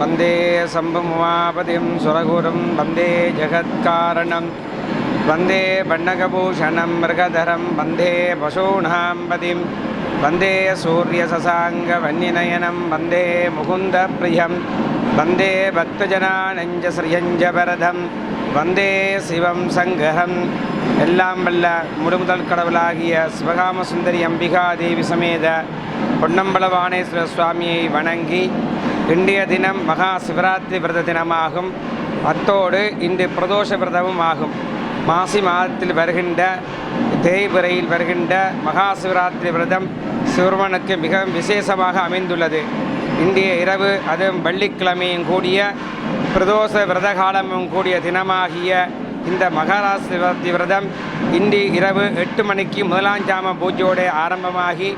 वंदे शंभुमुमापतिं सुरगुरुं वंदे जगत्कारणं वंदे बण्डकभूषणं मृगधरं वंदे पशूनां पतिं वंदे सूर्यशशाङ्कवन्यनयनं वंदे मुकुन्दप्रियं वंदे भक्तजनानञ्च श्रियञ्जवरदं वंदे शिवं सङ्गहम् எல்லாம் வல்ல முழுமுதல் கடவுளாகிய சிவகாம சுந்தரி அம்பிகா தேவி சமேத பொன்னம்பலவானேஸ்வர சுவாமியை வணங்கி இன்றைய தினம் மகா சிவராத்திரி விரத தினமாகும். அத்தோடு இன்று பிரதோஷ விரதமும் ஆகும். மாசி மாதத்தில் வருகின்ற தேய்பிறையில் வருகின்ற மகா சிவராத்திரி விரதம் சிவருமனுக்கு மிகவும் விசேஷமாக அமைந்துள்ளது. இன்றைய இரவு அதுவும் வெள்ளிக்கிழமையும் கூடிய பிரதோஷ விரத காலமும் கூடிய தினமாகிய இந்த மகாராஷ்டிரத்தி விரதம் இன்று இரவு 8 மணிக்கு முதலாம் ஜாம பூஜையோடு ஆரம்பமாகி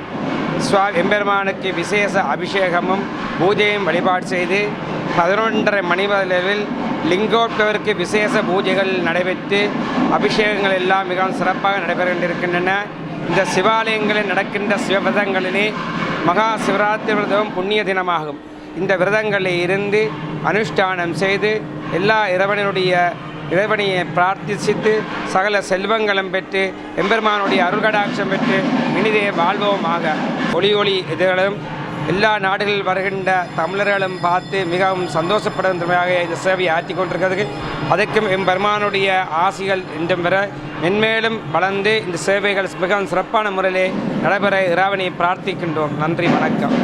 எம்பெருமானுக்கு விசேஷ அபிஷேகமும் பூஜையும் வழிபாடு செய்து 11:30 மணி அளவில் லிங்கோத்பவருக்கு விசேஷ பூஜைகள் நடைபெற்று அபிஷேகங்கள் எல்லாம் மிகவும் சிறப்பாக நடைபெறுகின்றன. இந்த சிவாலயங்களில் நடக்கின்ற சிவவிரதங்களிலே மகா சிவராத்திரி விரதம் புண்ணிய தினமாகும். இந்த விரதங்களில் இருந்து அனுஷ்டானம் செய்து எல்லா இறைவனையை பிரார்த்தித்து சகல செல்வங்களும் பெற்று எம்பெருமானுடைய அருள்கடாட்சம் பெற்று இனிதே வாழ்வோமாக. ஒளி இதழும் எல்லா நாடுகளில் வருகின்ற தமிழர்களும் பார்த்து மிகவும் சந்தோஷப்படுகின்றமையாக இந்த சேவையை ஆற்றி கொண்டிருக்கிறது. அதுக்கும் எம்பெருமானுடைய ஆசிகள் என்றும் பெற மென்மேலும் வளர்ந்து இந்த சேவைகள் மிகவும் சிறப்பான முறையிலே நடைபெற இறைவனை பிரார்த்திக்கின்றோம். நன்றி, வணக்கம்.